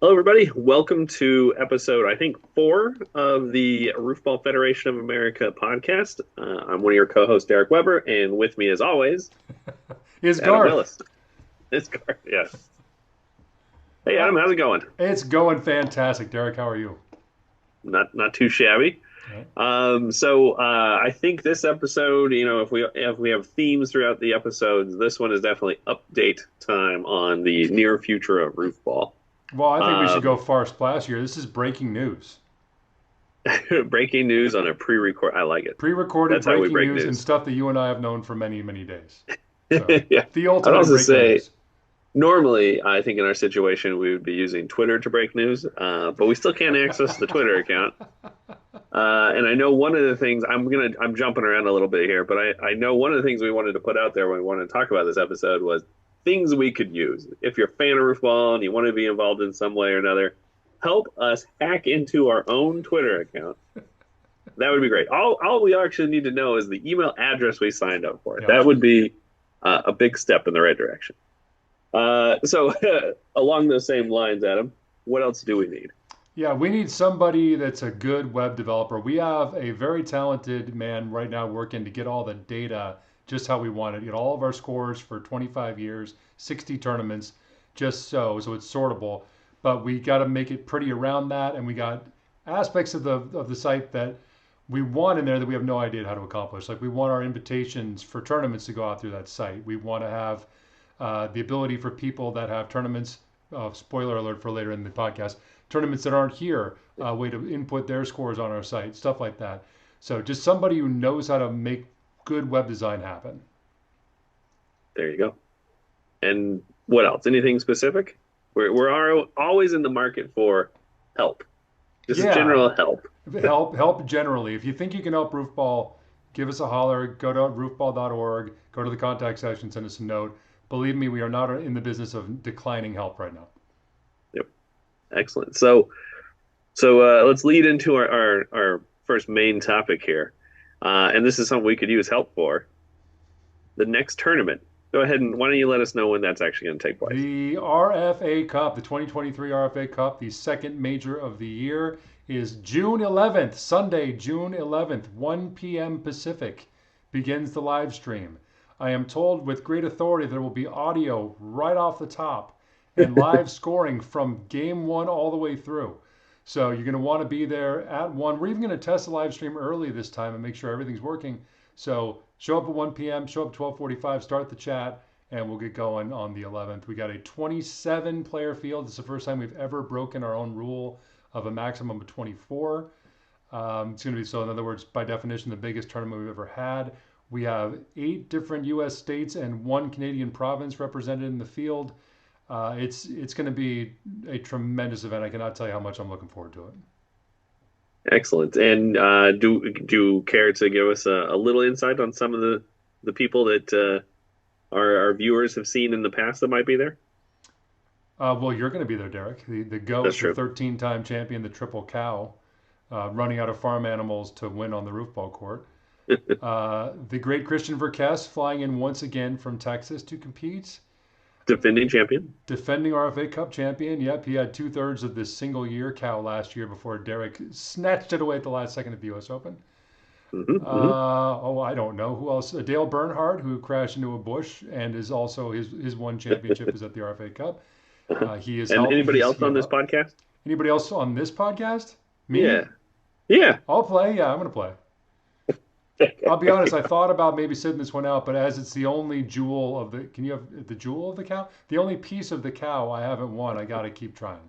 Hello, everybody. Welcome to episode, I think, four of the Roofball Federation of America podcast. I'm one of your co-hosts, Derek Weber, and with me, as always, Is Adam Garth. Willis. It's Gar. Yeah. Hey, Uh, Adam, how's it going? it's going fantastic. Derek, how are you? Not too shabby. Right. I think this episode, if we have themes throughout the episodes, this one is definitely update time on the near future of Roofball. Well, I think we should go Um, far splash here. This is breaking news. Breaking news on a pre-record. I like it. Pre-recorded That's how we breaking break news and news. stuff that you and I have known for many, many days. So, Yeah. the I'd ultimate in also breaking say news. normally, I think in our situation, we would be using Twitter to break news, but we still can't access the Twitter account. And I know one of the things I'm jumping around a little bit here, but I know one of the things we wanted to put out there when we wanted to talk about this episode was things we could use. If you're a fan of Roofball and you want to be involved in some way or another, help us hack into our own Twitter account. That would be great. All we actually need to know is the email address we signed up for. Yep. That would be a big step in the right direction. Along those same lines, Adam, what else do we need? Yeah, we need somebody that's a good web developer. We have a very talented man right now working to get all the data just how we want it. Get all of our scores for 25 years, 60 tournaments, just so it's sortable. But we got to make it pretty around that, and we got aspects of the site that we want in there that we have no idea how to accomplish. Like we want our invitations for tournaments to go out through that site. We want to have the ability for people that have tournaments. Spoiler alert for later in the podcast, tournaments that aren't here, a way to input their scores on our site, stuff like that. So just somebody who knows how to make good web design happen. There you go. And what else? Anything specific? We're always in the market for help. Just Yeah, general help. help generally. If you think you can help Roofball, give us a holler. Go to roofball.org, go to the contact section, send us a note. Believe me, we are not in the business of declining help right now. Yep. Excellent. Let's lead into our first main topic here. And this is something we could use help for. The next tournament. Go ahead and why don't you let us know when that's actually going to take place? The RFA Cup, the 2023 RFA Cup, the second major of the year, is June 11th, Sunday, June 11th, 1 p.m. Pacific, begins the live stream. I am told with great authority there will be audio right off the top and live scoring from game one all the way through. So you're going to want to be there at 1. We're even going to test the live stream early this time and make sure everything's working. So show up at 1 p.m., show up at 12:45, start the chat, and we'll get going on the 11th. We got a 27 player field. It's the first time we've ever broken our own rule of a maximum of 24. It's going to be, so in other words, by definition, the biggest tournament we've ever had. We have 8 different U.S. states and 1 Canadian province represented in the field. It's going to be a tremendous event. I cannot tell you how much I'm looking forward to it. Excellent. And do you care to give us a little insight on some of the people that our viewers have seen in the past that might be there? Well, you're going to be there, Derek. The That's GOAT, the true. 13-time champion, the triple cow, running out of farm animals to win on the roofball court. The great Christian Verkes flying in once again from Texas to compete. Defending champion. Defending RFA Cup champion. Yep, he had 2/3 of this single year cow last year before Derek snatched it away at the last second at the U.S. Open. Hmm. I don't know who else. Dale Bernhardt, who crashed into a bush and is also his one championship is at the RFA Cup. He is And help. anybody He's else he, on this podcast? Anybody else on this podcast? Yeah. Me? Yeah. I'll play. Yeah, I'm gonna play. I'll be honest. I thought about maybe sitting this one out, but as it's the only jewel of the, can you have the jewel of the cow? The only piece of the cow I haven't won. I got to keep trying.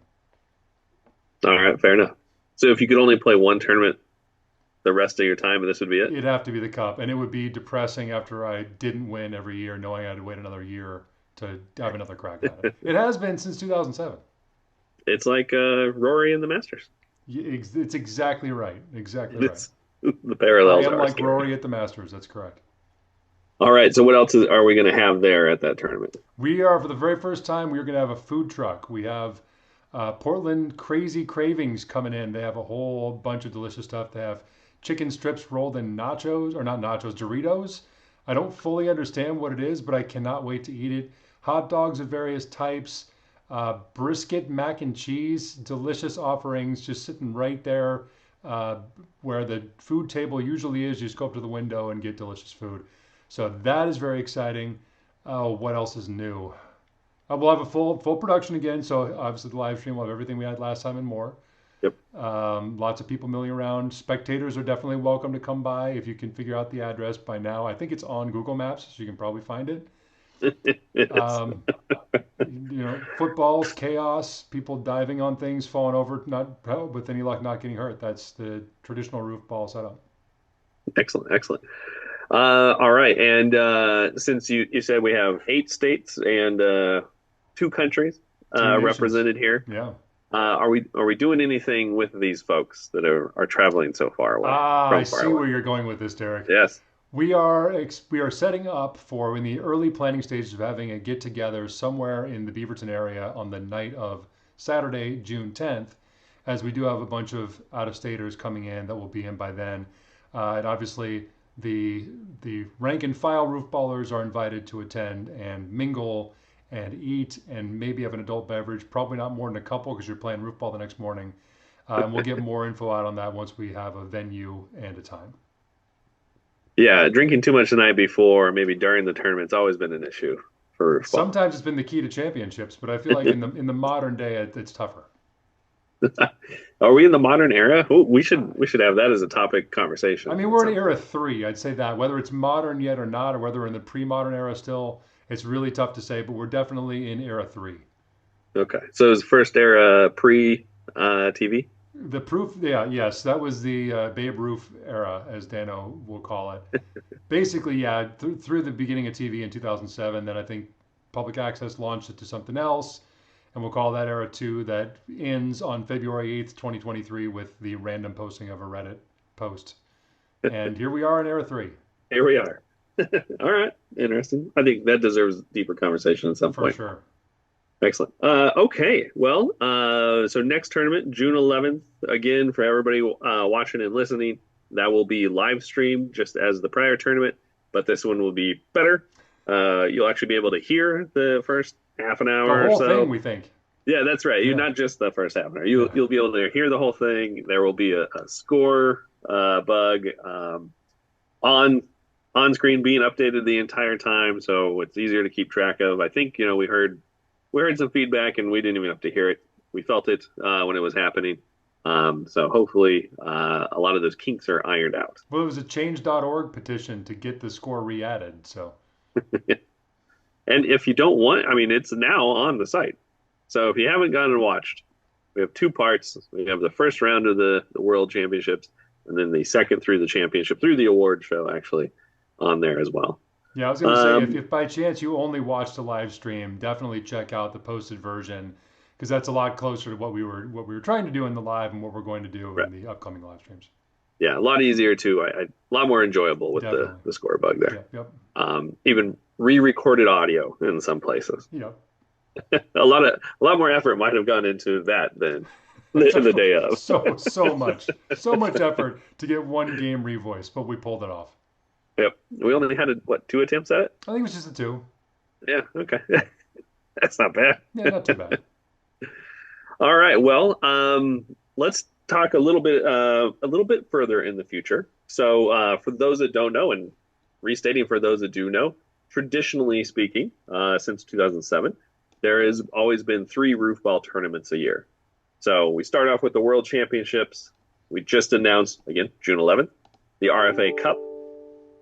All right, fair enough. So if you could only play one tournament the rest of your time, and this would be it. It'd have to be the cup, and it would be depressing after I didn't win every year, knowing I had to wait another year to have another crack at it. It has been since 2007. It's like Rory and the Masters. It's exactly right. Exactly right. It's the I parallels am are like scary. Rory at the Masters. That's correct. All right, so what else are we going to have there at that tournament? We are, for the very first time, we are going to have a food truck. We have Portland Crazy Cravings coming in. They have a whole bunch of delicious stuff. They have chicken strips rolled in nachos, or not nachos, Doritos. I don't fully understand what it is, but I cannot wait to eat it. Hot dogs of various types. Brisket mac and cheese, delicious offerings just sitting right there uh, where the food table usually is. You just go up to the window and get delicious food. So that is very exciting. Oh, what else is new? We'll have a full production again. So obviously the live stream will have everything we had last time and more. Yep. Lots of people milling around. Spectators are definitely welcome to come by if you can figure out the address by now. I think it's on Google Maps, so you can probably find it. Yes. Um, footballs, chaos, people diving on things, falling over, not with any luck, not getting hurt. That's the traditional roof ball setup. Excellent, excellent. All right, and since you said we have 8 states and 2 countries 2 nations. represented here, Yeah. are we doing anything with these folks that are traveling so far away I from far see away? where you're going with this, Derek. Yes. We are setting up for in the early planning stages of having a get together somewhere in the Beaverton area on the night of Saturday, June 10th, as we do have a bunch of out of staters coming in that will be in by then. And obviously, the rank and file roof ballers are invited to attend and mingle and eat and maybe have an adult beverage. Probably not more than a couple because you're playing roof ball the next morning. And we'll get more info out on that once we have a venue and a time. Yeah, drinking too much the night before, maybe during the tournament's always been an issue for fall. Sometimes it's been the key to championships, but I feel like in the modern day it's tougher. Are we in the modern era? Ooh, we should have that as a topic I conversation mean, at we're in some era point. three. I'd say that whether it's modern yet or not, or whether we're in the pre-modern era still, it's really tough to say. But we're definitely in era three. Okay, so it was first era pre TV. The proof, yeah, yes, that was the Babe Ruth era, as Dano will call it. Basically, yeah, through the beginning of TV in 2007, then I think public access launched it to something else, and we'll call that era two. That ends on February 8th, 2023, with the random posting of a Reddit post. And here we are in era three, Here we are. All right, interesting. I think that deserves deeper conversation at some for point. sure. Excellent. Okay. Well, so next tournament, June 11th, again, for everybody watching and listening, that will be live streamed just as the prior tournament, but this one will be better. You'll actually be able to hear the first half an The hour or whole thing, so. we think. Yeah, that's right. You're Yeah, not just the first half an hour. yeah. You'll be able to hear the whole thing. There will be a score bug on on screen being updated the entire time, so it's easier to keep track of. I think we heard some feedback and we didn't even have to hear it. We felt it when it was happening. So hopefully a lot of those kinks are ironed out. Well, it was a change.org petition to get the score re-added. So And if you don't want, I mean, it's now on the site. So if you haven't gone and watched, we have 2 parts. We have the first round of the World Championships, and then the second through the championship, through the award show, actually, on there as well. yeah, I was going to say if by chance you only watched the live stream, definitely check out the posted version because that's a lot closer to what we were trying to do in the live and what we're going to do Right. in the upcoming live streams. Yeah, a lot easier too. A lot more enjoyable with the Definitely. the score bug there. Yeah. Yep. Even re-recorded audio in some places. Yep. A lot more effort might have gone into that than the day of. So much effort to get one game revoiced, but we pulled it off. Yep. We only had what 2 attempts at it? I think it was just the two. Yeah. Okay. That's not bad. Yeah, not too bad. All right. Well, let's talk a little bit further in the future. So, for those that don't know, and restating for those that do know, traditionally speaking, since 2007, there has always been 3 roofball tournaments a year. So we start off with the World Championships. We just announced again June 11th. The RFA Cup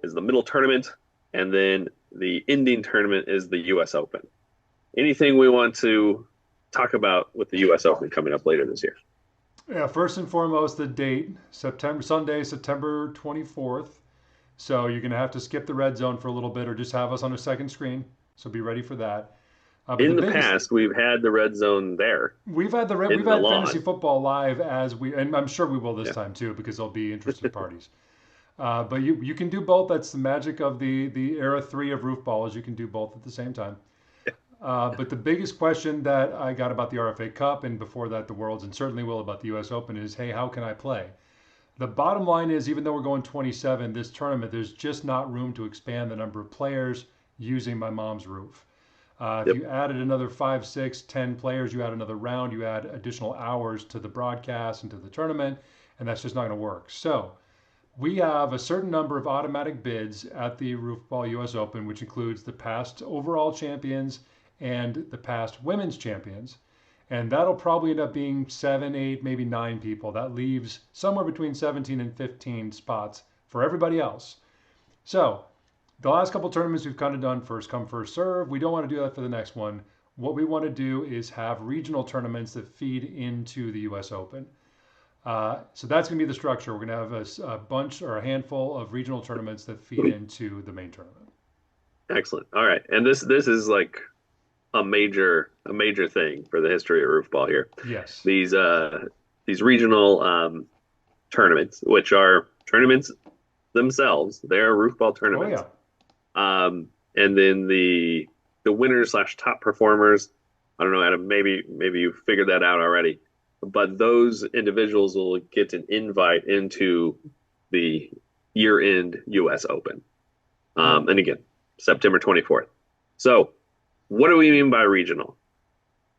is the middle tournament, and then the ending tournament is the U.S. Open. Anything we want to talk about with the U.S. Open coming up later this year? Yeah, first and foremost, the date, Sunday, September 24th. So you're going to have to skip the red zone for a little bit or just have us on a second screen. So be ready for that. But the In the biggest, past, we've had the red zone there we've in the had fantasy lawn. football live and I'm sure we will this Yeah. time too because there'll be interested parties. But you can do both. That's the magic of the era three of roof balls. You can do both at the same time. But the biggest question that I got about the RFA Cup and before that the Worlds and certainly will about the U.S. Open is, hey, how can I play? The bottom line is, even though we're going 27 this tournament, there's just not room to expand the number of players using my mom's roof. If Yep. you added another 5, 6, 10 players, you add another round, you add additional hours to the broadcast and to the tournament, and that's just not going to work. So we have a certain number of automatic bids at the Roofball US Open, which includes the past overall champions and the past women's champions. And that'll probably end up being 7, 8, maybe 9 people. That leaves somewhere between 17 and 15 spots for everybody else. So the last couple tournaments we've kind of done first come, first serve. We don't want to do that for the next one. What we want to do is have regional tournaments that feed into the US Open. So that's going to be the structure. We're going to have a bunch or a handful of regional tournaments that feed into the main tournament. Excellent. All right. And this is like a major thing for the history of roofball here. Yes. These regional tournaments, which are tournaments themselves, they're roofball Oh tournaments. yeah. And then the winners slash top performers. I don't know, Adam. Maybe you figured that out already, but those individuals will get an invite into the year-end U.S. Open. And again, September 24th. So, what do we mean by regional?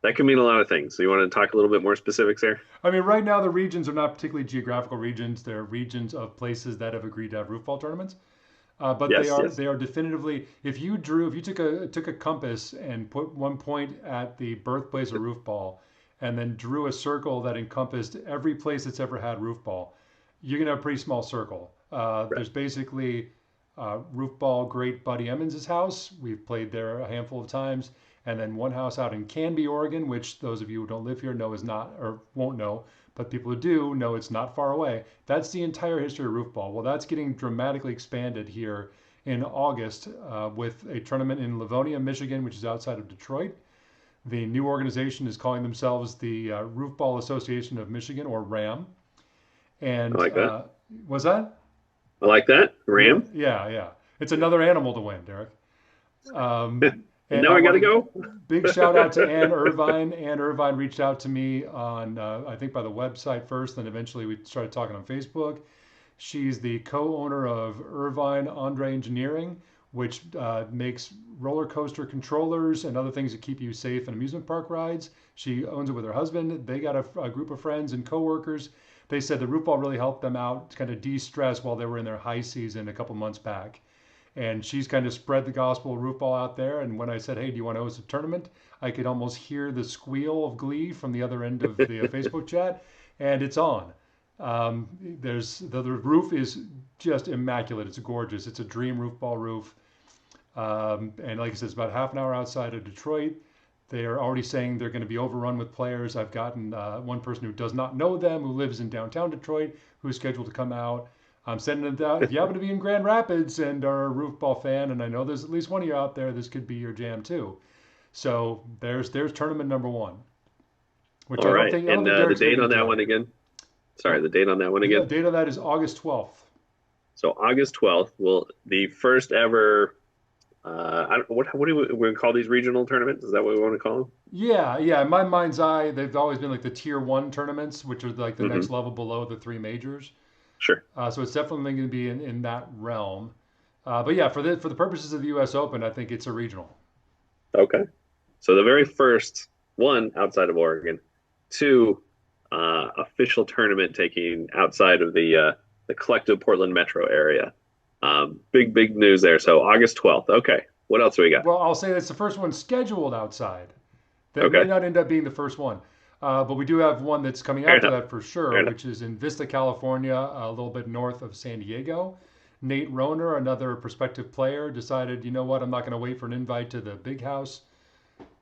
That can mean a lot of things. So, you want to talk a little bit more specifics there? I mean, right now the regions are not particularly geographical regions. They're regions of places that have agreed to have roofball tournaments. But they Yes, are yes. they are definitively. If you took a compass and put one point at the birthplace of roofball, and then drew a circle that encompassed every place that's ever had roofball, you're gonna have a pretty small circle. Right. There's basically roofball great Buddy Emmons' house. We've played there a handful of times, and then one house out in Canby, Oregon, which those of you who don't live here know is not or won't know, but people who do know it's not far away. That's the entire history of roofball. Well, that's getting dramatically expanded here in August with a tournament in Livonia, Michigan, which is outside of Detroit. The new organization is calling themselves the Roofball Association of Michigan, or RAM. I And like that. was that? I like that. Yeah, Ram. yeah, yeah. It's another animal to win, Derek. Um, And and now I I got want to to go. big shout out to Ann Irvine. Ann Irvine reached out to me on, I think by the website first, then eventually we started talking on Facebook. She's the co-owner of Irvine Andre Engineering, which makes roller coaster controllers and other things that keep you safe in amusement park rides. She owns it with her husband. They got a group of friends and coworkers. They said the roof ball really helped them out to kind of de-stress while they were in their high season a couple months back. And she's kind of spread the gospel of roof ball out there. And when I said, "Hey, do you want to host a tournament?" I could almost hear the squeal of glee from the other end of the Facebook chat, and it's on. There's the roof is just immaculate. It's gorgeous. It's a dream roof ball roof. And like I said, it's about half an hour outside of Detroit. They are already saying they're going to be overrun with players. I've gotten one person who does not know them, who lives in downtown Detroit, who's scheduled to come out. I'm sending it out. If you happen to be in Grand Rapids and are a roof ball fan, and I know there's at least one of you out there, this could be your jam too. So there's tournament number one, which All right. I don't And think the Derek's going date to on that enjoy. one again. Sorry, Oh, the date on that one yeah, again. date on that is August 12th. So August 12th will the first ever. I don't, what do we call these regional tournaments? Is that what we want to call Yeah, yeah. In my mind's eye, they've always been like the tier one tournaments, which are like the them? next level below the three majors. Sure. So it's definitely going to be in that realm. But yeah, for the purposes of the U.S. Open, I think it's a regional. Okay. So the very first one outside of Oregon, two official tournament taking outside of the collective Portland metro area. Big news there. So August 12th. Okay. What else do we got? Well, I'll say that's the first one scheduled outside. That may Okay. not end up being the first one. But we do have one that's coming Fair after enough. that for Fair sure, enough. which is in Vista, California, a little bit north of San Diego. Nate Roner, another prospective player, decided, you know what, I'm not going to wait for an invite to the big house.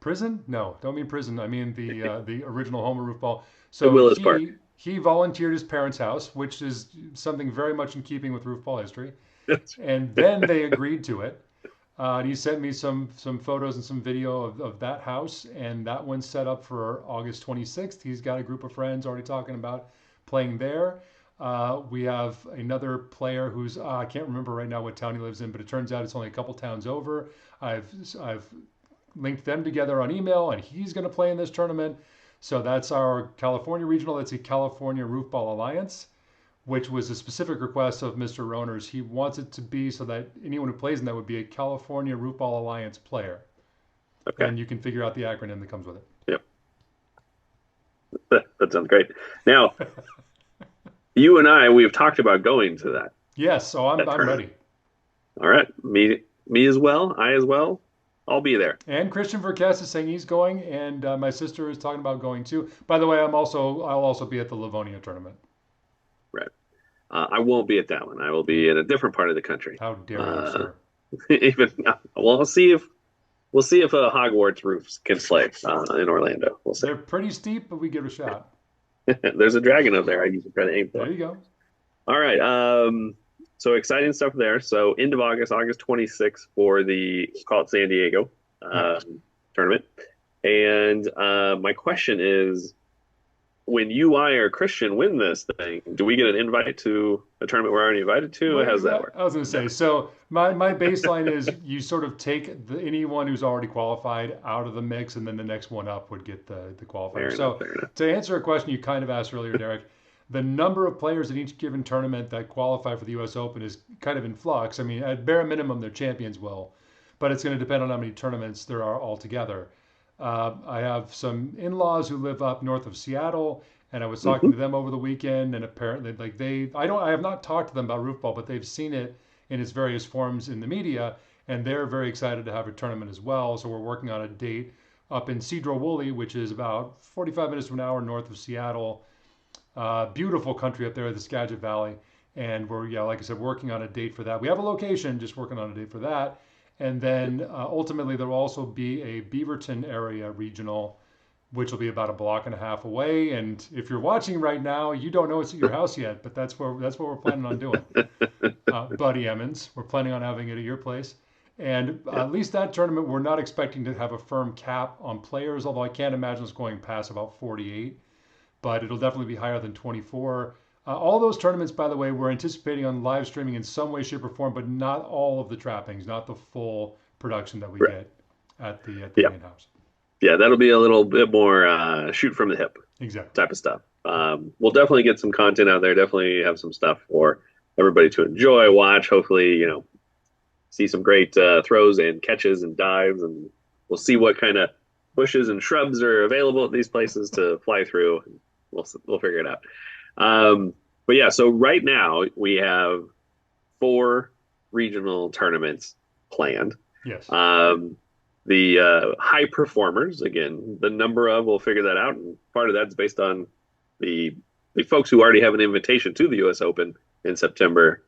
Prison? No, don't mean prison. I mean the original home of Roofball. The So Willis Park. he volunteered his parents' house, which is something very much in keeping with Roofball history. That's And then they agreed to it. And he sent me some photos and some video of that house, and that one's set up for August 26th. He's got a group of friends already talking about playing there. We have another player who's I can't remember right now what town he lives in, but it turns out it's only a couple towns over. I've linked them together on email, and he's going to play in this tournament. So that's our California regional. That's a California Roofball Alliance, which was a specific request of Mr. Roner's. He wants it to be so that anyone who plays in that would be a California Roofball Alliance player. Okay. and you can figure out the acronym that comes with Yep. That sounds great. Now, you and I, we've talked about going to that Yes, so I'm that I'm tournament. ready. All right. Me as well. I as well. I'll be there. And Christian Verkes is saying he's going, and my sister is talking about going too. By the way, I'll also be at the Livonia tournament. Right. I won't be at that one. I will be in a different part of the country. How dare you, Uh, sir? even well, we'll see if Hogwarts roofs can slay in Orlando. We'll see. They're pretty steep, but we give it a shot. There's a dragon up there. I usually try to aim There for. you go. All right. So exciting stuff there. So end of August, August 26th for the call it San Diego Yeah. tournament. And my question is, when you, I, or Christian win this thing, do we get an invite to a tournament we're already invited to? How does that work? I was going to No. say, so my baseline is you sort of take anyone who's already qualified out of the mix, and then the next one up would get the qualifier. Fair enough. So Fair enough. to answer a question you kind of asked earlier, Derek, the number of players in each given tournament that qualify for the U.S. Open is kind of in flux. I mean, at bare minimum, their champions will, but it's going to depend on how many tournaments there are altogether. I have some in-laws who live up north of Seattle, and I was talking Hmm. to them over the weekend, and apparently, like I have not talked to them about roofball, but they've seen it in its various forms in the media, and they're very excited to have a tournament as well. So we're working on a date up in Cedro-Woolley, which is about 45 minutes to an hour north of Seattle. Beautiful country up there, the Skagit Valley, and we're like I said, working on a date for that. We have a location, just working on a date for that. And then ultimately, there will also be a Beaverton area regional, which will be about a block and a half away. And if you're watching right now, you don't know it's at your house yet, but that's what we're planning on doing. Buddy Emmons, we're planning on having it at your place. And Yeah. at least that tournament, we're not expecting to have a firm cap on players, although I can't imagine it's going past about 48, but it'll definitely be higher than 24. All those tournaments, by the way, we're anticipating on live streaming in some way, shape, or form, but not all of the trappings, not the full production that we Right. get at the Yeah. main house. Yeah. That'll be a little bit more shoot from the hip Exactly. type of stuff. We'll definitely get some content out there. Definitely have some stuff for everybody to enjoy, watch. Hopefully, see some great throws and catches and dives, and we'll see what kind of bushes and shrubs are available at these places to fly through. We'll figure it out. But yeah, so right now we have 4 regional tournaments planned. Yes. The high performers, again, the number of, we'll figure that out, and part of that's based on the folks who already have an invitation to the U.S. Open in September,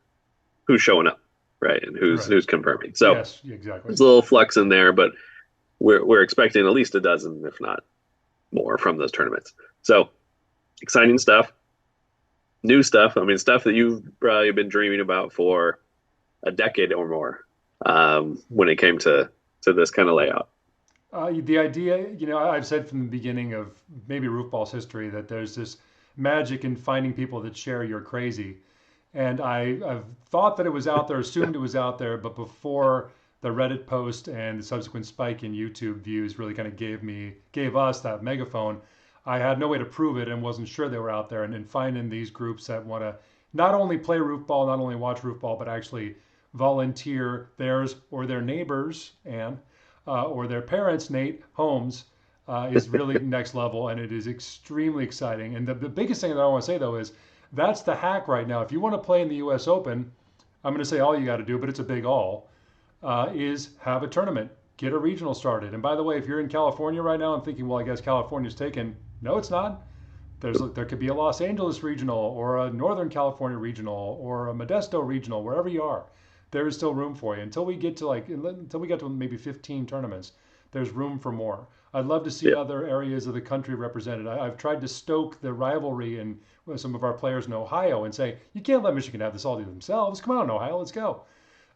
who's showing up, right, and who's Right. who's confirming. So Yes, exactly. there's a little flux in there, but we're expecting at least a dozen, if not more, from those tournaments. So exciting stuff, new stuff. I mean, stuff that you've probably been dreaming about for a decade or more when it came to this kind of layout. The idea, I've said from the beginning of maybe Roofball's history that there's this magic in finding people that share your crazy. And I've thought that it was out there, assumed it was out there, but before the Reddit post and the subsequent spike in YouTube views really kind of gave us that megaphone, I had no way to prove it and wasn't sure they were out there. And finding these groups that want to not only play roofball, not only watch roofball, but actually volunteer theirs or their neighbors or their parents, Nate Holmes, is really next level, and it is extremely exciting. And the biggest thing that I want to say though is that's the hack right now. If you want to play in the U.S. Open, I'm going to say all you got to do, but it's a big all, is have a tournament, get a regional started. And by the way, if you're in California right now and thinking, well, I guess California's taken, no, it's not. There could be a Los Angeles regional or a Northern California regional or a Modesto regional, wherever you are. There is still room for you until we get to maybe 15 tournaments. There's room for more. I'd love to see Yeah. other areas of the country represented. I've tried to stoke the rivalry in with some of our players in Ohio and say, you can't let Michigan have this all to themselves. Come on, Ohio, let's go.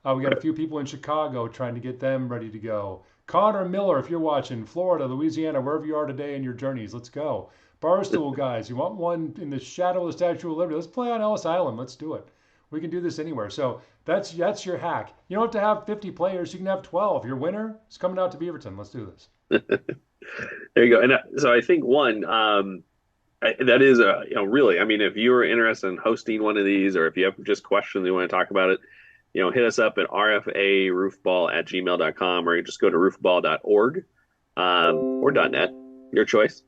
We got a Right. few people in Chicago trying to get them ready to go. Connor Miller, if you're watching, Florida, Louisiana, wherever you are today in your journeys, let's go. Barstool guys, you want one in the shadow of the Statue of Liberty? Let's play on Ellis Island. Let's do it. We can do this anywhere. So that's your hack. You don't have to have 50 players. You can have 12. Your winner is coming out to Beaverton. Let's do this. There you go. And so I think one that is really. I mean, if you're interested in hosting one of these, or if you have just questions you want to talk about it, hit us up at rfaroofball@gmail.com, or you just go to roofball.org. or .net, your choice.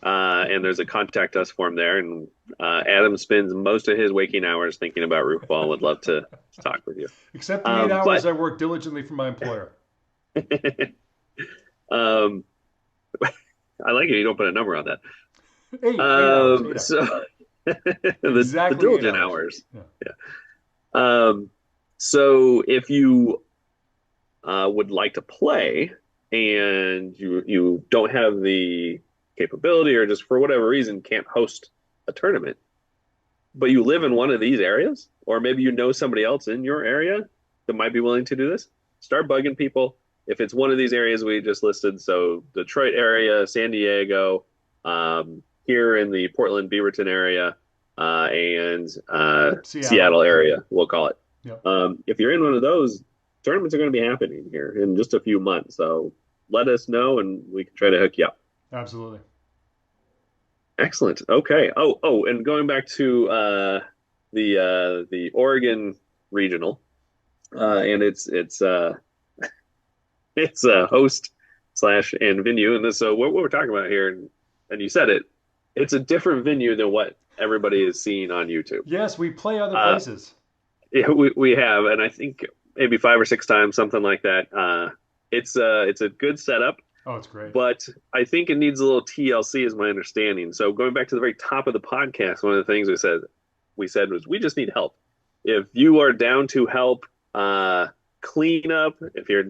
And there's a contact us form there. And Adam spends most of his waking hours thinking about Roofball. Would love to talk with you. Except the 8 hours But I work diligently for my employer. um, I like it. You don't put a number on that. 8 hours, 8 hours. So the Exactly eight diligent hours. hours. Yeah. Yeah. Um, so if you would like to play and you don't have the capability or just for whatever reason can't host a tournament, but you live in one of these areas, or maybe you know somebody else in your area that might be willing to do this, start bugging people. If it's one of these areas we just listed, so Detroit area, San Diego, here in the Portland Beaverton area, and Seattle. Seattle area, we'll call it. Yep. If you're in one of those, tournaments are going to be happening here in just a few months. So let us know and we can try to hook you up. Absolutely. Excellent. Okay. And going back to the Oregon regional, and it's a host slash and venue, and this, so what we're talking about here, and you said it, it's a different venue than what everybody is seeing on YouTube. Yes, we play other Uh, places. yeah, we have, and I think maybe 5 or 6 times, something like that. It's a good setup. Oh, it's great. But I think it needs a little TLC, is my understanding. So going back to the very top of the podcast, one of the things we said was we just need help. If you are down to help clean up, if you're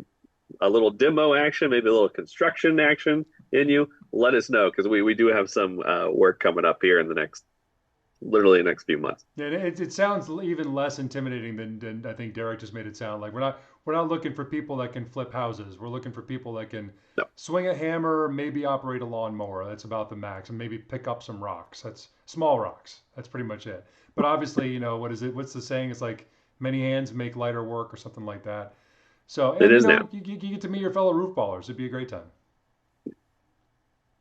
a little demo action, maybe a little construction action in you, let us know because we do have some work coming up here in literally the next few months. Yeah, it sounds even less intimidating than I think Derek just made it sound like. We're not looking for people that can flip houses. We're looking for people that can No, swing a hammer, maybe operate a lawnmower. That's about the max, and maybe pick up some rocks. That's small rocks. That's pretty much it. But obviously, what is it? What's the saying? It's like many hands make lighter work, or something like that. So, it and is now. you get to meet your fellow roof ballers. It'd be a great time.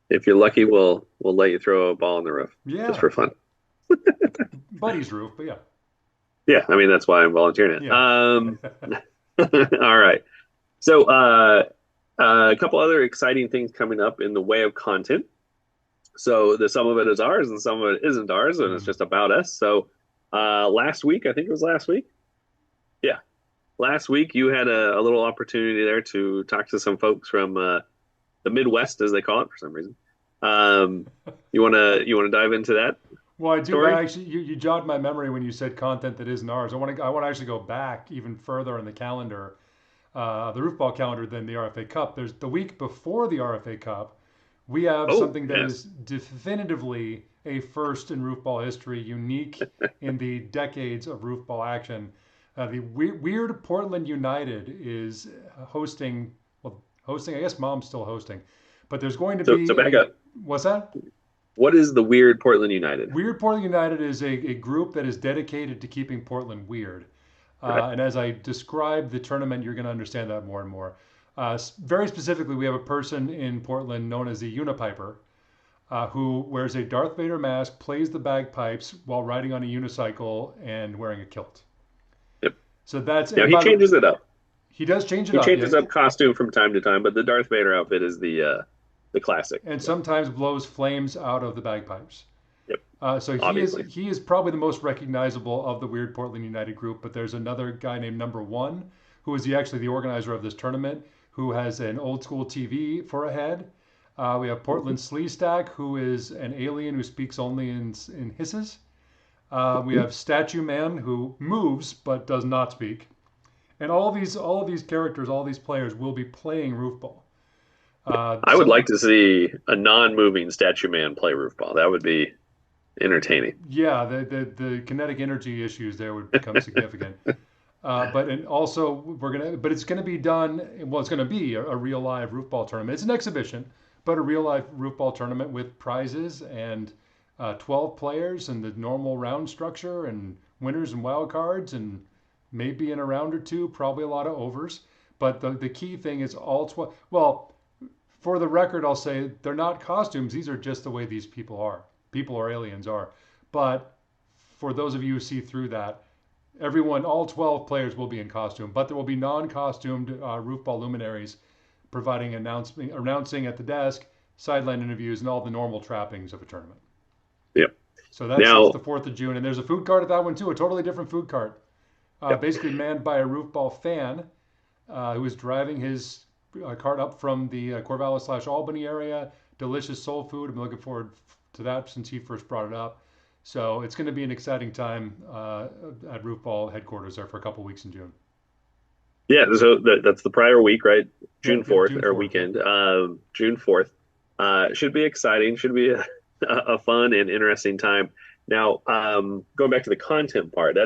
If you're lucky, we'll let you throw a ball on the roof just Yeah, for fun. buddy's roof, but yeah, Yeah, I mean that's why I'm volunteering it. yeah. All right. So a couple other exciting things coming up in the way of content. So some of it is ours and some of it isn't ours, and it's Mm. just about us. So last week, I think it was last week. Yeah, last week you had a little opportunity there to talk to some folks from the Midwest, as they call it for some reason. You wanna dive into that Well, I do, but story? actually, you jogged my memory when you said content that isn't ours. I want to actually go back even further in the calendar, the Roofball calendar than the RFA Cup. There's the week before the RFA Cup. We have Oh, something that yes. is definitively a first in roofball history, unique in the decades of roofball action. The Weird Portland United is hosting, well, hosting, I guess Mom's still hosting, but there's going to So be back a, up. what's that? What is the weird Portland United? Weird Portland United is a group that is dedicated to keeping Portland weird. Okay. And as I describe the tournament, you're going to understand that more and more. Very specifically, we have a person in Portland known as the Unipiper, who wears a Darth Vader mask, plays the bagpipes while riding on a unicycle and wearing a kilt. Yep. So that's, Now and he by the changes it up. he does change it He up, yeah, changes up costume from time to time, but the Darth Vader outfit is the classic. and Yeah. sometimes blows flames out of the bagpipes. Yep. So he is Obviously. he is probably the most recognizable of the Weird Portland United group. But there's another guy named Number One, who is actually the organizer of this tournament, who has an old school TV for a head. We have Portland Sleestack, who is an alien who speaks only in hisses. We have Statue Man, who moves but does not speak. And all of these characters, all these players will be playing roofball. I would Some like to see a non-moving statue man play roofball. That would be entertaining. Yeah, the kinetic energy issues there would become significant. But it's gonna be done. Well, it's gonna be a real live roofball tournament. It's an exhibition, but a real live roofball tournament with prizes and 12 players and the normal round structure and winners and wild cards and maybe in a round or two, probably a lot of overs. But the key thing is all 12. Well, for the record, I'll say they're not costumes. These are just the way these people are. People or aliens are. But for those of you who see through that, everyone, all 12 players will be in costume, but there will be non-costumed roofball luminaries providing announcing at the desk, sideline interviews, and all the normal trappings of a tournament. Yep. So that's Now, the 4th of June, and there's a food cart at that one too, a totally different food cart, yep. basically manned by a roofball fan who was driving his cart up from the Corvallis/Albany area. Delicious soul food. I'm looking forward to that since he first brought it up. So it's going to be an exciting time at Roofball headquarters there for a couple weeks in June. Yeah, so that's the prior week, right? June Yep, yep, 4th June or 4th. weekend. Yep. June 4th. Should be exciting. Should be a fun and interesting time. Now, going back to the content part,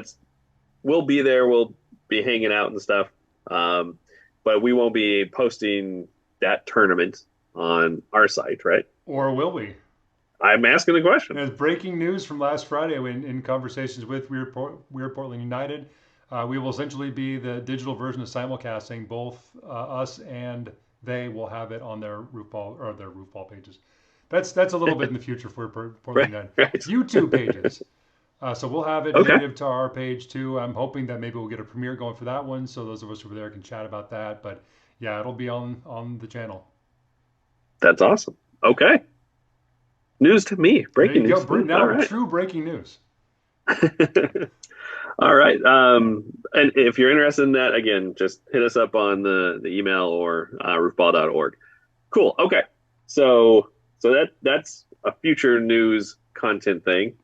we'll be there. We'll be hanging out and stuff. But we won't be posting that tournament on our site, right? Or will we? I'm asking the question. There's breaking news from last Friday in conversations with Weird Portland United. We will essentially be the digital version of simulcasting. Both us and they will have it on their roofball pages. That's a little bit in the future for Portland Right, United. right. YouTube pages. So we'll have it Okay, native to our page too. I'm hoping that maybe we'll get a premiere going for that one, so those of us who are there can chat about that. But yeah, it'll be on the channel. that's awesome. Okay, news to me. There Breaking you go. news to me. All Now, right. true breaking news. All right. And if you're interested in that, again, just hit us up on the email or roofball.org. Cool. Okay. So that's a future news content thing.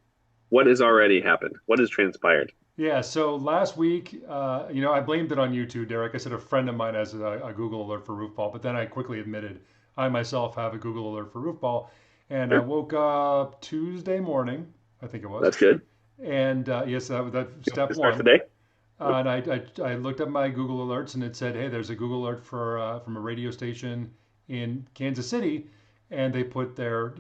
What has already happened? What has transpired? Yeah. So last week, I blamed it on you too, Derek. I said a friend of mine has a Google alert for Roofball, but then I quickly admitted I myself have a Google alert for Roofball, and I Sure. woke up Tuesday morning, I think it was, That's good. and yes, that step To start the one. day. And I looked up my Google alerts and it said, hey, there's a Google alert from a radio station in Kansas City, and they put their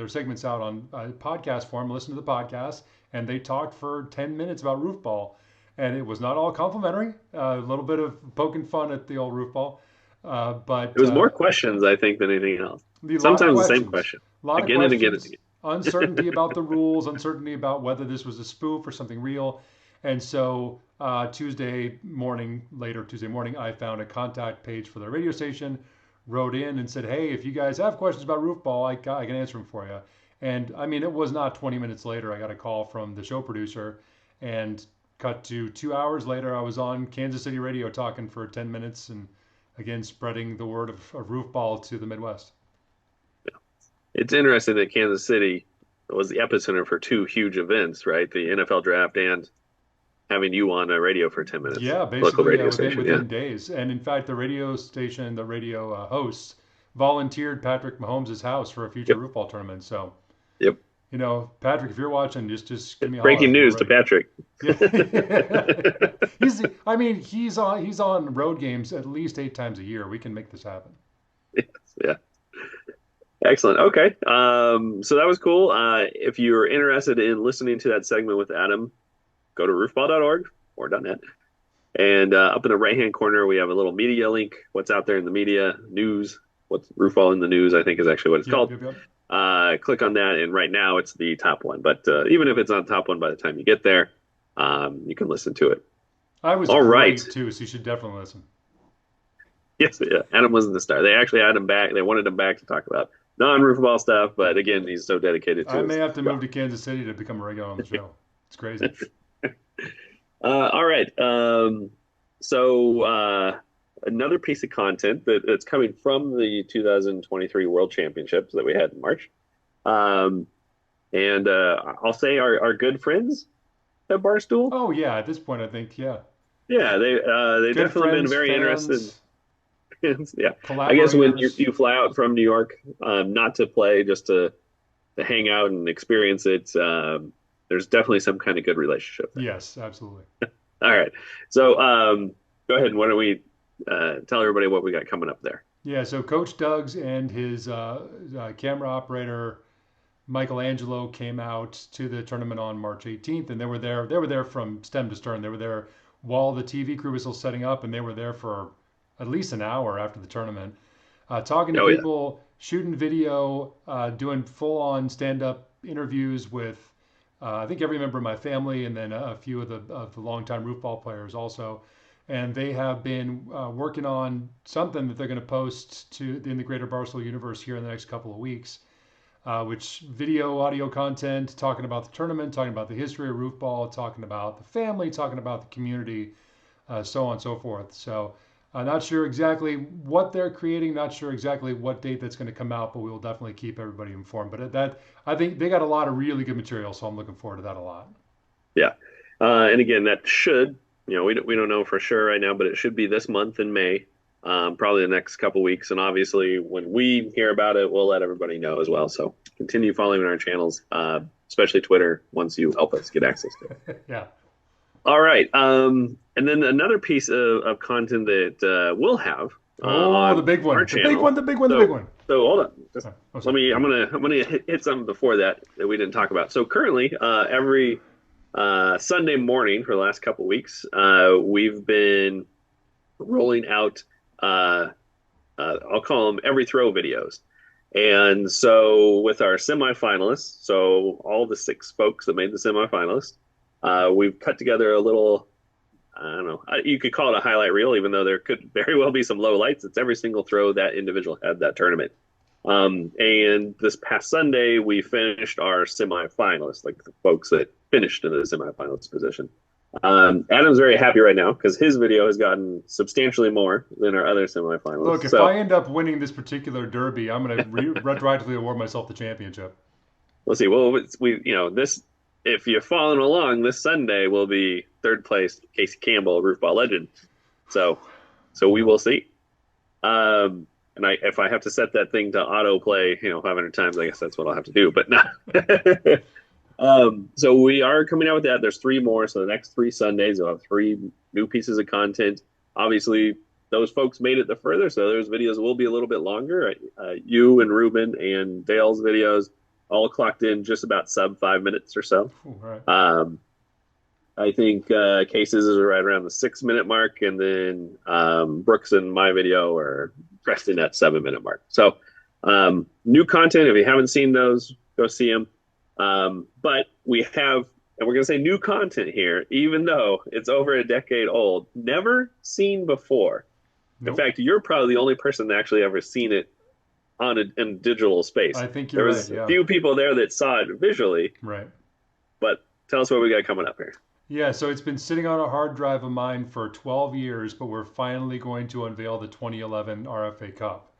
segments out on podcast form. Listen to the podcast, and they talked for 10 minutes about Roofball, and it was not all complimentary. A little bit of poking fun at the old Roofball, It but was more questions, I think, than anything else. a lot of Sometimes the same questions, question a lot of again and again and questions, uncertainty about the rules, uncertainty about whether this was a spoof or something real. And so later Tuesday morning, I found a contact page for the radio station, wrote in and said, hey, if you guys have questions about Roofball, I can answer them for you. And I mean, it was not 20 minutes later, I got a call from the show producer, and cut to 2 hours later, I was on Kansas City radio talking for 10 minutes and again spreading the word of Roofball to the Midwest. it's interesting that Kansas City was the epicenter for two huge events, right? The NFL draft and having you on a radio for 10 minutes, Yeah, local basically, radio station. Yeah. within days. And in fact, the radio station, the radio hosts volunteered Patrick Mahomes' house for a future Yep. Roofball tournament. So, Yep. Patrick, if you're watching, just give me a Breaking holler. We're news to ready. Patrick. Yeah. He's on road games at least 8 times a year. We can make this happen. Yes, yeah. Excellent. Okay. So that was cool. If you're interested in listening to that segment with Adam, go to roofball.org or .net. And up in the right-hand corner, we have a little media link. What's out there in the media news? What's Roofball in the news? I think is actually what it's Yep, called. yep, yep. Click on that, and right now it's the top one. But even if it's not top one by the time you get there, you can listen to it. I was All right. great too, so you should definitely listen. Yes, yeah. Adam wasn't the star. They actually had him back. They wanted him back to talk about non-roofball stuff, but again, he's so dedicated to I his may have to job. move to Kansas City to become a regular on the show. It's crazy. All right. So another piece of content that's coming from the 2023 World Championships that we had in March. And I'll say our good friends at Barstool. Oh yeah, at this point, I think Yeah, they good definitely been friends, very interested. fans, Yeah, I guess when you, collaborators. you fly out from New York, not to play, just to hang out and experience it, there's definitely some kind of good relationship there. Yes, absolutely. All right, so go ahead and why don't we tell everybody what we got coming up there? Yeah, so Coach Doug's and his camera operator Michelangelo came out to the tournament on March 18th, and they were there. They were there from stem to stern. They were there while the TV crew was still setting up, and they were there for at least an hour after the tournament, talking to Oh yeah, people, shooting video, doing full-on stand-up interviews with I think every member of my family, and then a few of the longtime roofball players also. and they have been working on something that they're going to post to in the Greater Barcelona universe here in the next couple of weeks, which video, audio content, talking about the tournament, talking about the history of roofball, talking about the family, talking about the community, so on and so forth. So I'm not sure exactly what they're creating, not sure exactly what date that's going to come out, but we will definitely keep everybody informed. But that I think they got a lot of really good material, so I'm looking forward to that a lot. Yeah. And again, that should, we don't know for sure right now, but it should be this month in May, probably the next couple weeks. And obviously, when we hear about it, we'll let everybody know as well. So continue following our channels, especially Twitter, once you help us get access to it. Yeah. All right. And then another piece of content that we'll have Oh, the on big our one, the big channel. one, the big one, the So, big one. so hold on. Just Oh, let sorry. me. I'm gonna hit something before that we didn't talk about. So currently, every Sunday morning for the last couple weeks, we've been rolling out. I'll call them every throw videos. And so with our semifinalists, so all the 6 folks that made the semifinalists, we've cut together a little, I don't know, you could call it a highlight reel, even though there could very well be some low lights. It's every single throw that individual had that tournament. And this past Sunday, we finished our semifinalists, like the folks that finished in the semifinalist position. Adam's very happy right now because his video has gotten substantially more than our other semifinalists. Look, if So I end up winning this particular derby, I'm going to retroactively award myself the championship. we'll see. Well, this, if you're following along, this Sunday will be 3rd place Casey Campbell, Roofball legend. So we will see. And if I have to set that thing to autoplay, 500 times, I guess that's what I'll have to do. But no. So we are coming out with that. There's 3 more. So the next 3 Sundays, you'll have 3 new pieces of content. Obviously, those folks made it the further, so those videos will be a little bit longer. You and Ruben and Dale's videos all clocked in just about sub 5 minutes or so. Ooh, all right. I think Case's is right around the 6-minute mark, and then Brooks and my video are resting at 7-minute mark. So new content. If you haven't seen those, go see them. But we have, and we're going to say new content here, even though it's over a decade old, never seen before. Nope. In fact, you're probably the only person that actually ever seen it in digital space. I think there you're was right. Yeah. a few people there that saw it visually. Right. But tell us what we got coming up here. Yeah, so it's been sitting on a hard drive of mine for 12 years, but we're finally going to unveil the 2011 RFA Cup.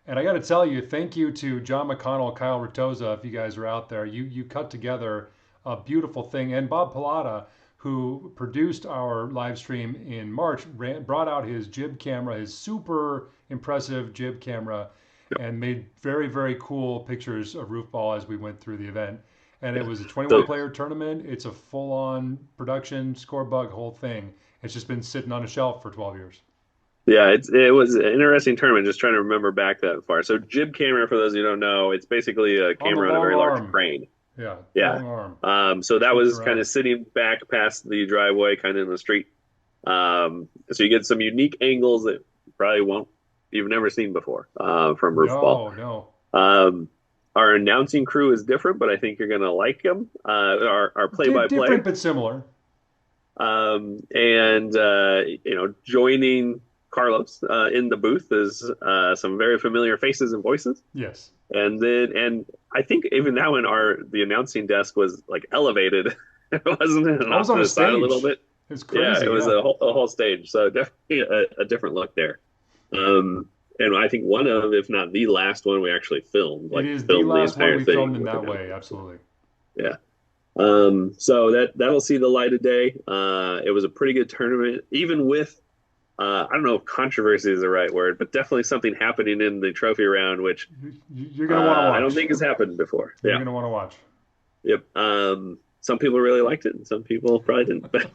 And I got to tell you, thank you to John McConnell, Kyle Ratoza, if you guys are out there. You cut together a beautiful thing. And Bob Pilata, who produced our live stream in March, brought out his jib camera, his super impressive jib camera, and made very, very cool pictures of roofball as we went through the event. And it was a 21-player tournament. It's a full-on production, score bug, whole thing. It's just been sitting on a shelf for 12 years. Yeah, it was an interesting tournament. Just trying to remember back that far. So jib camera, for those who don't know, it's basically a camera on a very large crane. Yeah. Long arm. So that was kind of sitting back past the driveway, kind of in the street. So you get some unique angles that you probably you've never seen before from roofball. No. Our announcing crew is different, but I think you're going to like them. Our play-by-play, different but similar. Joining Carlos in the booth is some very familiar faces and voices. Yes. And I think even that one, the announcing desk was like elevated. It wasn't it? I was on a stage a little bit. It's crazy. Yeah, it was a whole stage. So definitely a different look there. And I think one of, if not the last one, we actually filmed. It is the last one we filmed in that way. Absolutely. Yeah. So that'll see the light of day. It was a pretty good tournament, even with I don't know if controversy is the right word, but definitely something happening in the trophy round, which you're gonna want to watch. I don't think has happened before. You're gonna want to watch. Yep. Some people really liked it, and some people probably didn't. But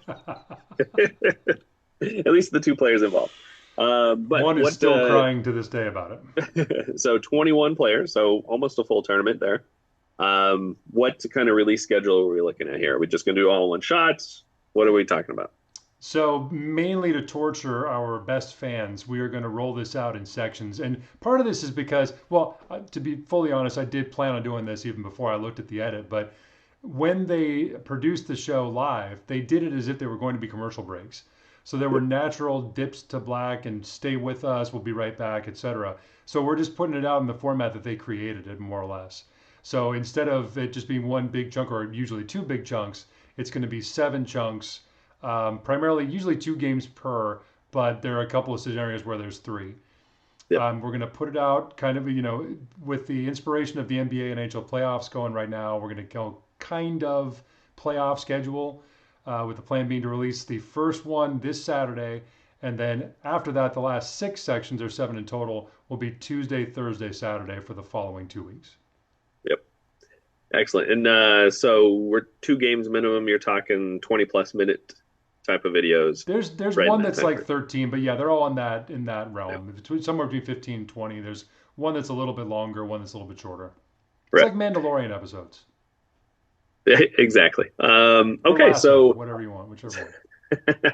at least the 2 players involved. But one is still crying to this day about it. So 21 players, so almost a full tournament there. What kind of release schedule are we looking at here? Are we just going to do all in one shot? What are we talking about? So mainly to torture our best fans, we are going to roll this out in sections. And part of this is because, well, to be fully honest, I did plan on doing this even before I looked at the edit. But when they produced the show live, they did it as if they were going to be commercial breaks. So there were natural dips to black and stay with us, we'll be right back, etc. So we're just putting it out in the format that they created it, more or less. So instead of it just being one big chunk or usually two big chunks, it's going to be seven chunks, primarily usually two games per, but there are a couple of scenarios where there's three. Yep. We're going to put it out kind of, with the inspiration of the NBA and NHL playoffs going right now. We're going to go kind of playoff schedule, with the plan being to release the first one this Saturday. And then after that, the last six sections, or seven in total, will be Tuesday, Thursday, Saturday for the following 2 weeks. Yep. Excellent. And so we're 2 games minimum. You're talking 20+ minute type of videos. There's Right in one that that's time like frame. 13, but yeah, they're all in that Yep. realm, somewhere between 15 and 20. There's one that's a little bit longer, one that's a little bit shorter. It's Right. like Mandalorian episodes Exactly. or Okay. Lasso, So whatever you want, whichever one.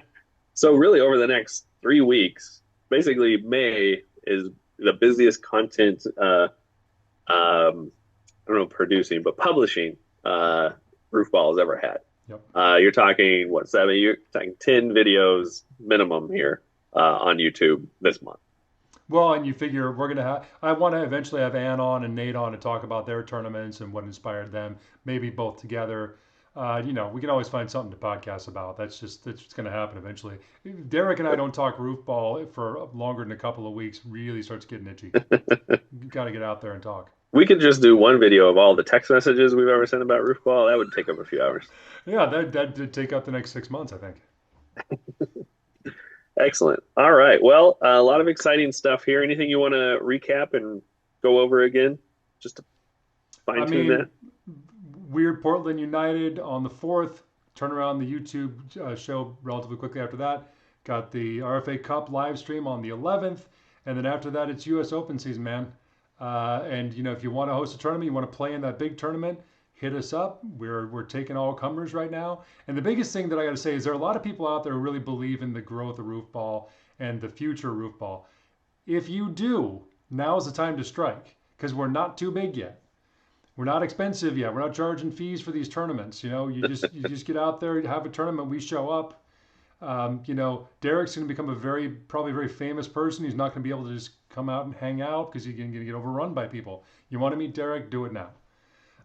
so really over the next 3 weeks, basically May is the busiest content. I don't know, producing, but publishing Roofball has ever had. Yep. You're talking what, seven? You're talking 10 videos minimum here on YouTube this month. Well, and you figure we're gonna have. I want to eventually have Ann on and Nate on to talk about their tournaments and what inspired them. Maybe both together. We can always find something to podcast about. That's going to happen eventually. Derek and I don't talk roofball for longer than a couple of weeks. Really starts getting itchy. You got to get out there and talk. We could just do one video of all the text messages we've ever sent about Roofball. That would take up a few hours. Yeah, that did take up the next 6 months, I think. Excellent. All right. Well, a lot of exciting stuff here. Anything you want to recap and go over again, just to I fine tune mean, that? Weird Portland United on the 4th. Turn around the YouTube show relatively quickly after that. Got the RFA Cup live stream on the 11th. And then after that, it's US Open season, man. And, if you want to host a tournament, you want to play in that big tournament, hit us up. We're taking all comers right now. And the biggest thing that I got to say is there are a lot of people out there who really believe in the growth of roofball and the future of roofball. If you do, now's the time to strike because we're not too big yet. We're not expensive yet. We're not charging fees for these tournaments. You just get out there, have a tournament. We show up. Derek's going to become probably very famous person. He's not going to be able to just come out and hang out because he's going to get overrun by people. You want to meet Derek? Do it now.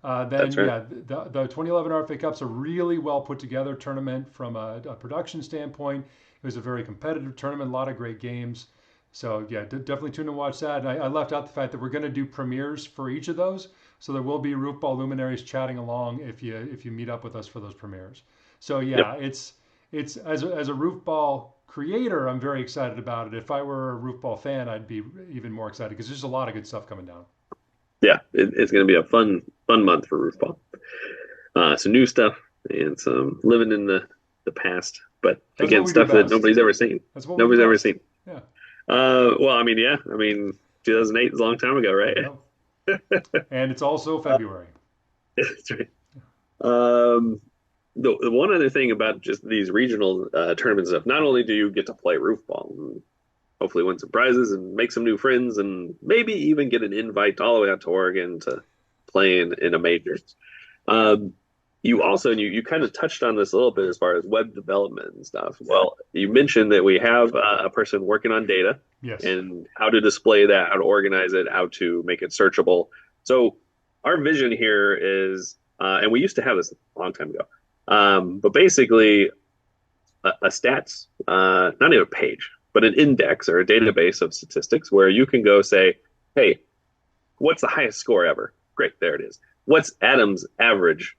Then That's right. yeah, the 2011 RFA Cup's a really well put together tournament from a production standpoint. It was a very competitive tournament, a lot of great games. So yeah, definitely tune and watch that. And I left out the fact that we're going to do premieres for each of those. So there will be Roofball luminaries chatting along if you meet up with us for those premieres. So Yep. yeah, it's as a Roofball creator, I'm very excited about it. If I were a Roofball fan, I'd be even more excited because there's a lot of good stuff coming down. Yeah. It's going to be a fun month for Roofball. Some new stuff and some living in the past, but That's what again, we do stuff that best. nobody's ever seen. That's what we do Nobody's ever best. seen. Yeah. Well, I mean, yeah. I mean, 2008 is a long time ago, right? Yep. And it's also Uh, February. that's right. Um, the one other thing about just these regional tournament stuff, not only do you get to play roofball and hopefully win some prizes and make some new friends and maybe even get an invite all the way out to Oregon to play in a major. Um, you also you kind of touched on this a little bit as far as web development and stuff. Well, you mentioned that we have a person working on data Yes. and how to display that, how to organize it, how to make it searchable. So our vision here is, and we used to have this a long time ago, but basically a stats, not even a page, but an index or a database of statistics where you can go say, hey, what's the highest score ever? Great, there it is. What's Adam's average,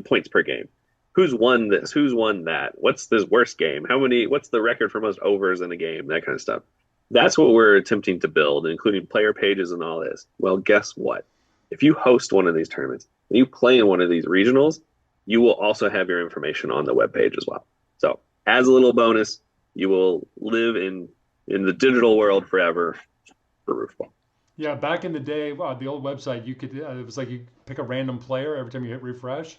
points per game? Who's won this? Who's won that? What's this worst game? What's the record for most overs in a game? That kind of stuff. That's what we're attempting to build, including player pages and all this. Well, guess what? If you host one of these tournaments and you play in one of these regionals, you will also have your information on the web page as well. So, as a little bonus, you will live in the digital world forever for Roofball. Yeah, back in the day, the old website, it was like you pick a random player every time you hit refresh.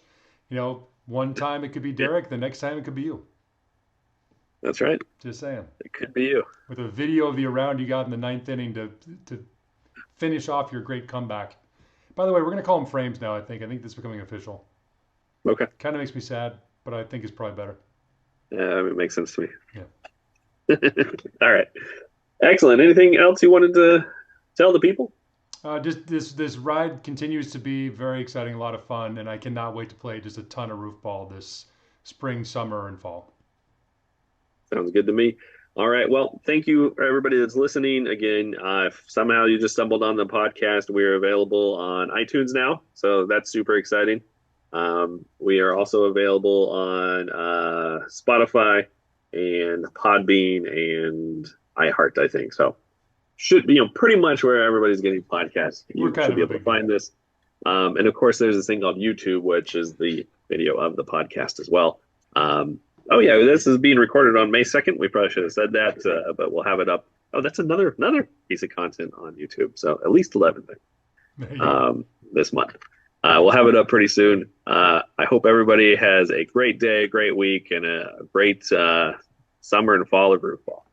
One time it could be Derek, the next time it could be you. That's right. Just saying. It could be you. With a video of the round you got in the ninth inning to finish off your great comeback. By the way, we're going to call them frames now, I think. I think this is becoming official. Okay. Kind of makes me sad, but I think it's probably better. It makes sense to me. Yeah. All right. Excellent. Anything else you wanted to tell the people? Just this ride continues to be very exciting, a lot of fun, and I cannot wait to play just a ton of roof ball this spring, summer, and fall. Sounds good to me. All right. Well, thank you, everybody that's listening. Again, if somehow you just stumbled on the podcast, we're available on iTunes now. So that's super exciting. We are also available on Spotify and Podbean and iHeart, I think. So should be, pretty much where everybody's getting podcasts. We're You kind should of be a able to big deal. find this. And of course, there's this thing called YouTube, which is the video of the podcast as well. Oh yeah, this is being recorded on May 2nd. We probably should have said that, but we'll have it up. Oh, that's another piece of content on YouTube. So at least 11 There you go. this month. We'll have it up pretty soon. I hope everybody has a great day, a great week, and a great summer and fall of roof ball.